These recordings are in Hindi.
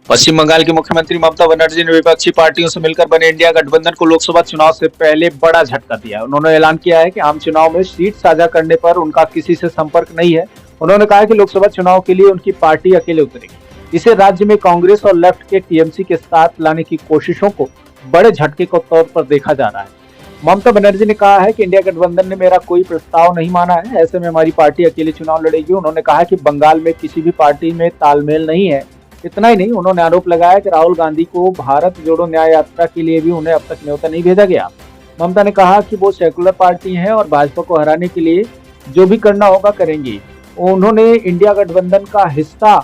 पश्चिम बंगाल की मुख्यमंत्री ममता बनर्जी ने विपक्षी पार्टियों से मिलकर बने इंडिया गठबंधन को लोकसभा चुनाव से पहले बड़ा झटका दिया है। उन्होंने ऐलान किया है कि आम चुनाव में सीट साझा करने पर उनका किसी से संपर्क नहीं है। उन्होंने कहा कि लोकसभा चुनाव के लिए उनकी पार्टी अकेले उतरेगी। इसे राज्य में कांग्रेस और लेफ्ट के टीएमसी के साथ लाने की कोशिशों को बड़े झटके के तौर पर देखा जा रहा है। ममता बनर्जी ने कहा है कि इंडिया गठबंधन ने मेरा कोई प्रस्ताव नहीं माना है, ऐसे में हमारी पार्टी अकेले चुनाव लड़ेगी। उन्होंने कहा कि बंगाल में किसी भी पार्टी में तालमेल नहीं है। इतना ही नहीं, उन्होंने आरोप लगाया कि राहुल गांधी को भारत जोड़ो न्याय यात्रा के लिए भी उन्हें अब तक न्योता नहीं भेजा गया। ममता ने कहा कि वो सेकुलर पार्टी है और भाजपा को हराने के लिए जो भी करना होगा करेंगी। उन्होंने इंडिया गठबंधन का हिस्सा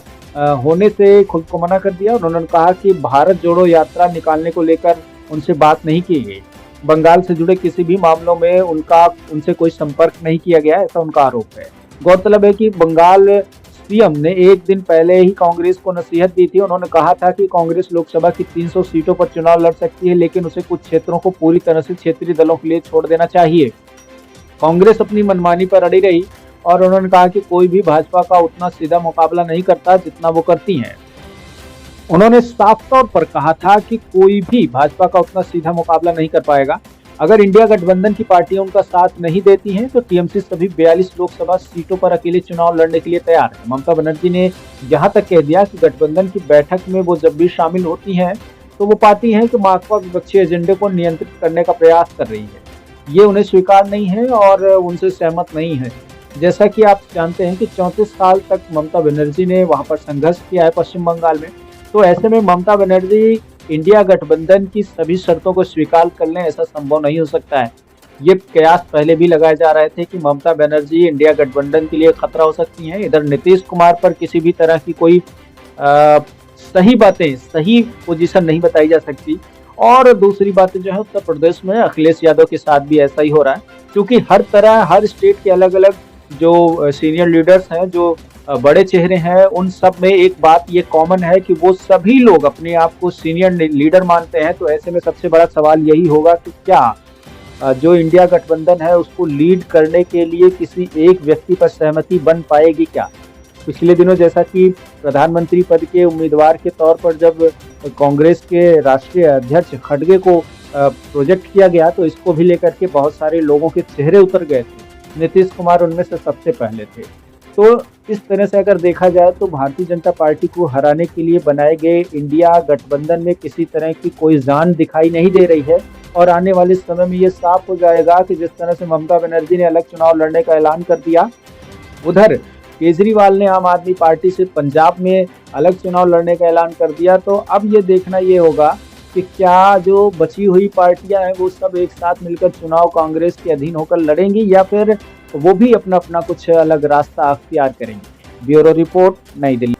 होने से खुद को मना कर दिया। उन्होंने कहा कि भारत जोड़ो यात्रा निकालने को लेकर उनसे बात नहीं की गई। बंगाल से जुड़े किसी भी मामलों में उनसे कोई संपर्क नहीं किया गया, ऐसा उनका आरोप है। गौरतलब है कि बंगाल सीएम ने एक दिन पहले ही कांग्रेस को नसीहत दी थी। उन्होंने कहा था कि कांग्रेस लोकसभा की 300 सीटों पर चुनाव लड़ सकती है, लेकिन उसे कुछ क्षेत्रों को पूरी तरह से क्षेत्रीय दलों के लिए छोड़ देना चाहिए। कांग्रेस अपनी मनमानी पर अड़ी रही और उन्होंने कहा कि कोई भी भाजपा का उतना सीधा मुकाबला नहीं करता जितना वो करती है। उन्होंने साफ तौर पर कहा था कि कोई भी भाजपा का उतना सीधा मुकाबला नहीं कर पाएगा। अगर इंडिया गठबंधन की पार्टियां उनका साथ नहीं देती हैं तो टीएमसी सभी 42 लोकसभा सीटों पर अकेले चुनाव लड़ने के लिए तैयार है। ममता बनर्जी ने यहाँ तक कह दिया कि गठबंधन की बैठक में वो जब भी शामिल होती हैं तो वो पाती हैं कि माकपा विपक्षी एजेंडे को नियंत्रित करने का प्रयास कर रही है। ये उन्हें स्वीकार नहीं है और उनसे सहमत नहीं है। जैसा कि आप जानते हैं कि 34 साल तक ममता बनर्जी ने वहां पर संघर्ष किया है पश्चिम बंगाल में। तो ऐसे में ममता बनर्जी इंडिया गठबंधन की सभी शर्तों को स्वीकार कर लें, ऐसा संभव नहीं हो सकता है। ये कयास पहले भी लगाए जा रहे थे कि ममता बनर्जी इंडिया गठबंधन के लिए खतरा हो सकती हैं। इधर नीतीश कुमार पर किसी भी तरह की कोई सही पोजीशन नहीं बताई जा सकती। और दूसरी बात जो है, उत्तर प्रदेश में अखिलेश यादव के साथ भी ऐसा ही हो रहा है, क्योंकि हर स्टेट के अलग अलग जो सीनियर लीडर्स हैं, जो बड़े चेहरे हैं, उन सब में एक बात ये कॉमन है कि वो सभी लोग अपने आप को सीनियर लीडर मानते हैं। तो ऐसे में सबसे बड़ा सवाल यही होगा कि क्या जो इंडिया गठबंधन है उसको लीड करने के लिए किसी एक व्यक्ति पर सहमति बन पाएगी क्या? पिछले दिनों जैसा कि प्रधानमंत्री पद के उम्मीदवार के तौर पर जब कांग्रेस के राष्ट्रीय अध्यक्ष खड़गे को प्रोजेक्ट किया गया तो इसको भी लेकर के बहुत सारे लोगों के चेहरे उतर गए थे। नीतीश कुमार उनमें से सबसे पहले थे। तो इस तरह से अगर देखा जाए तो भारतीय जनता पार्टी को हराने के लिए बनाए गए इंडिया गठबंधन में किसी तरह की कोई जान दिखाई नहीं दे रही है। और आने वाले समय में ये साफ हो जाएगा कि जिस तरह से ममता बनर्जी ने अलग चुनाव लड़ने का ऐलान कर दिया, उधर केजरीवाल ने आम आदमी पार्टी से पंजाब में अलग चुनाव लड़ने का ऐलान कर दिया। तो अब ये देखना ये होगा कि क्या जो बची हुई पार्टियां हैं वो सब एक साथ मिलकर चुनाव कांग्रेस के अधीन होकर लड़ेंगी या फिर वो भी अपना अपना कुछ अलग रास्ता अख्तियार करेंगे। ब्यूरो रिपोर्ट, नई दिल्ली।